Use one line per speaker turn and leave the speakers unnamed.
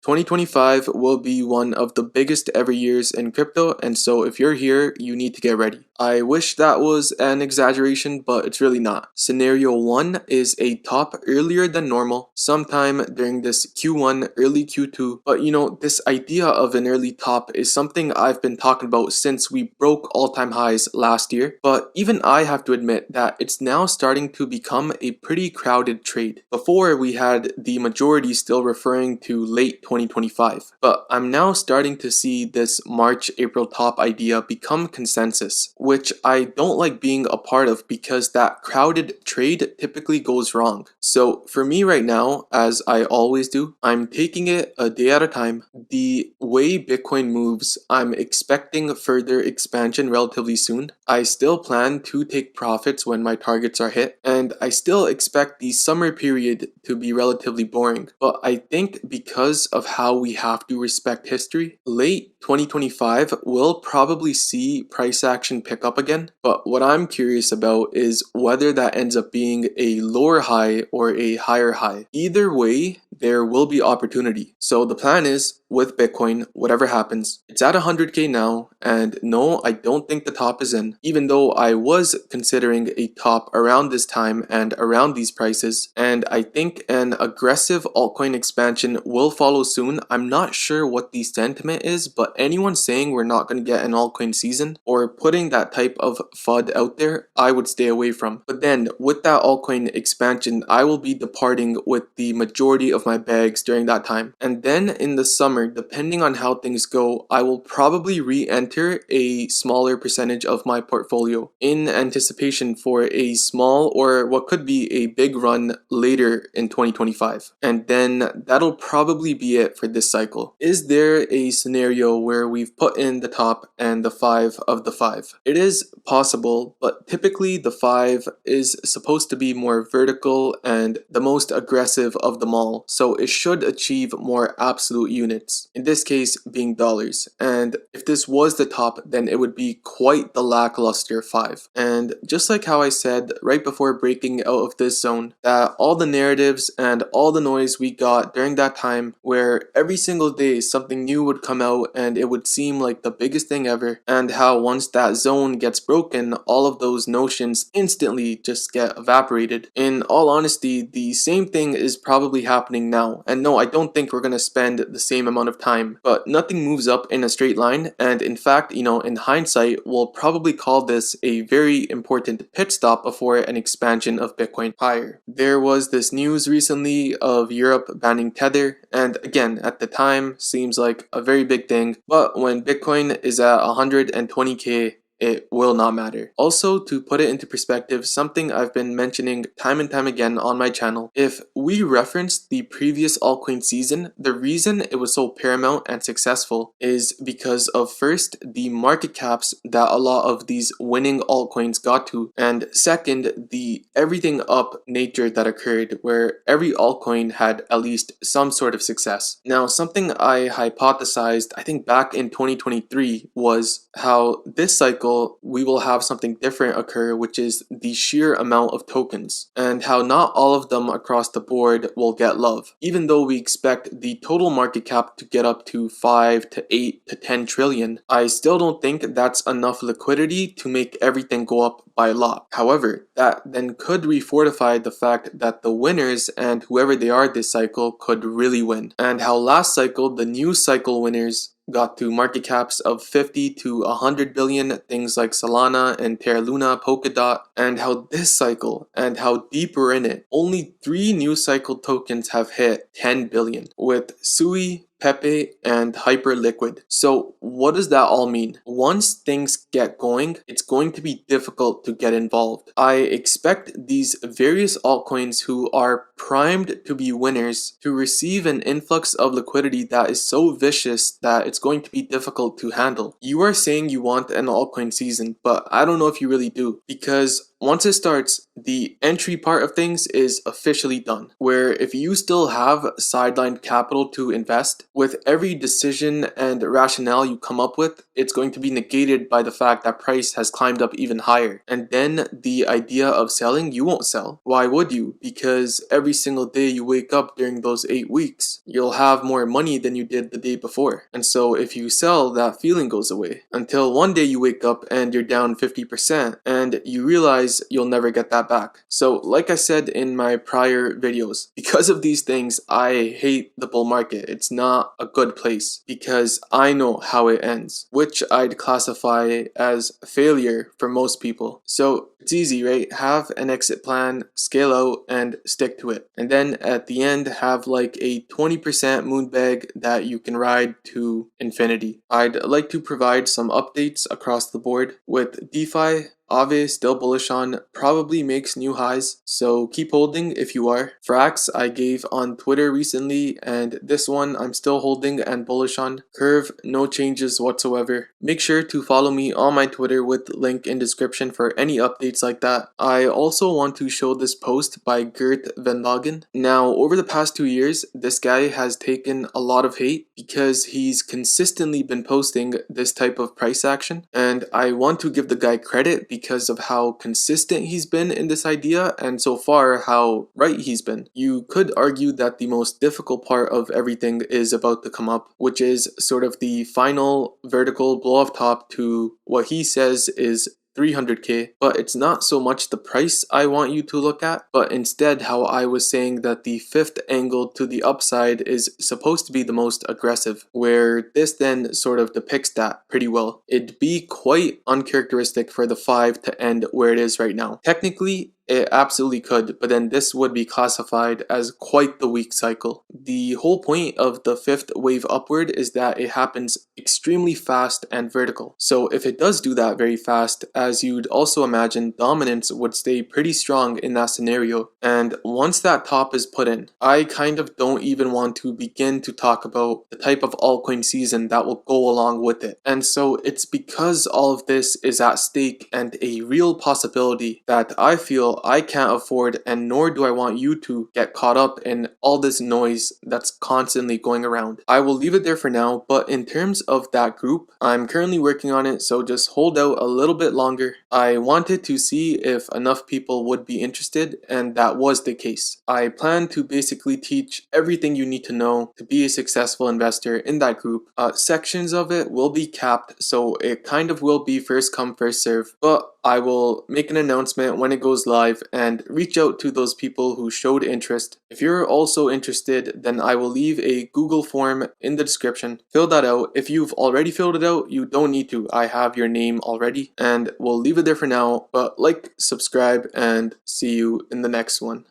2025 will be one of the biggest ever years in crypto, and so if you're here, you need to get ready. I wish that was an exaggeration, but it's really not. Scenario 1 is a top earlier than normal, sometime during this Q1, early Q2, but this idea of an early top is something I've been talking about since we broke all-time highs last year, but even I have to admit that it's now starting to become a pretty crowded trade. Before, we had the majority still referring to late 2025. But I'm now starting to see this March-April top idea become consensus, which I don't like being a part of because that crowded trade typically goes wrong. So for me right now, as I always do, I'm taking it a day at a time. The way Bitcoin moves, I'm expecting further expansion relatively soon. I still plan to take profits when my targets are hit, and I still expect the summer period to be relatively boring. But I think because of how we have to respect history, late 2025 will probably see price action pick up again. But what I'm curious about is whether that ends up being a lower high or a higher high. Either way, there will be opportunity. So the plan is, with Bitcoin, whatever happens, it's at 100k now, and no, I don't think the top is in, even though I was considering a top around this time and around these prices, and I think an aggressive altcoin expansion will follow soon. I'm not sure what the sentiment is, but anyone saying we're not going to get an altcoin season or putting that type of FUD out there, I would stay away from. But then, with that altcoin expansion, I will be departing with the majority of my bags during that time. And then in the summer, depending on how things go, I will probably re-enter a smaller percentage of my portfolio in anticipation for a small or what could be a big run later in 2025. And then that'll probably be it for this cycle. Is there a scenario where we've put in the top and the 5 of the 5? It is possible, but typically the 5 is supposed to be more vertical and the most aggressive of them all, so it should achieve more absolute units, in this case being dollars. And if this was the top, then it would be quite the lackluster 5. And just like how I said right before breaking out of this zone, that all the narratives and all the noise we got during that time, where every single day something new would come out and it would seem like the biggest thing ever, and how once that zone gets broken, all of those notions instantly just get evaporated. In all honesty, the same thing is probably happening now. And no, I don't think we're going to spend the same amount of time, but nothing moves up in a straight line. And in fact, in hindsight, we'll probably call this a very important pit stop before an expansion of Bitcoin higher. There was this news recently of Europe banning Tether, and again, at the time, seems like a very big thing, but when Bitcoin is at 120k, it will not matter. Also, to put it into perspective, something I've been mentioning time and time again on my channel, if we reference the previous altcoin season, the reason it was so paramount and successful is because of, first, the market caps that a lot of these winning altcoins got to, and second, the everything up nature that occurred where every altcoin had at least some sort of success. Now, something I hypothesized, I think back in 2023, was how this cycle we will have something different occur, which is the sheer amount of tokens, and how not all of them across the board will get love. Even though we expect the total market cap to get up to 5 to 8 to 10 trillion, I still don't think that's enough liquidity to make everything go up by a lot. However, that then could refortify the fact that the winners and whoever they are this cycle could really win, and how last cycle the new cycle winners got to market caps of 50 to 100 billion, things like Solana and Terra Luna, Polkadot, and how this cycle and how deep we're in it, only 3 new cycle tokens have hit 10 billion, with Sui, Pepe, and Hyperliquid. So what does that all mean? Once things get going, it's going to be difficult to get involved. I expect these various altcoins who are primed to be winners to receive an influx of liquidity that is so vicious that it's going to be difficult to handle. You are saying you want an altcoin season, but I don't know if you really do, because once it starts, the entry part of things is officially done. Where if you still have sidelined capital to invest, with every decision and rationale you come up with, it's going to be negated by the fact that price has climbed up even higher. And then the idea of selling, you won't sell. Why would you? Because every single day you wake up during those 8 weeks, you'll have more money than you did the day before. And so if you sell, that feeling goes away. Until one day you wake up and you're down 50% and you realize you'll never get that back. So like I said in my prior videos, because of these things, I hate the bull market. It's not a good place because I know how it ends, which I'd classify as failure for most people. So it's easy, right? Have an exit plan, scale out, and stick to it. And then at the end, have like a 20% moon bag that you can ride to infinity. I'd like to provide some updates across the board with DeFi. Aave still bullish on, probably makes new highs, so keep holding if you are. Frax I gave on Twitter recently, and this one I'm still holding and bullish on. Curve, no changes whatsoever. Make sure to follow me on my Twitter with link in description for any updates like that. I also want to show this post by Gert Van Lagen. Now, over the past 2 years, this guy has taken a lot of hate because he's consistently been posting this type of price action, and I want to give the guy credit because of how consistent he's been in this idea and so far how right he's been. You could argue that the most difficult part of everything is about to come up, which is sort of the final vertical blow off top to what he says is 300k, but it's not so much the price I want you to look at, but instead how I was saying that the fifth angle to the upside is supposed to be the most aggressive, where this then sort of depicts that pretty well. It'd be quite uncharacteristic for the 5 to end where it is right now. Technically, it absolutely could, but then this would be classified as quite the weak cycle. The whole point of the fifth wave upward is that it happens extremely fast and vertical. So if it does do that very fast, as you'd also imagine, dominance would stay pretty strong in that scenario. And once that top is put in, I kind of don't even want to begin to talk about the type of altcoin season that will go along with it. And so it's because all of this is at stake and a real possibility that I feel I can't afford, and nor do I want you to get caught up in all this noise that's constantly going around. I will leave it there for now, but in terms of that group, I'm currently working on it, so just hold out a little bit longer. I wanted to see if enough people would be interested, and that was the case. I plan to basically teach everything you need to know to be a successful investor in that group. Sections of it will be capped, so it kind of will be first come first serve, but I will make an announcement when it goes live and reach out to those people who showed interest. If you're also interested, then I will leave a Google form in the description. Fill that out. If you've already filled it out, you don't need to. I have your name already, and we'll leave it there for now. But like, subscribe, and see you in the next one.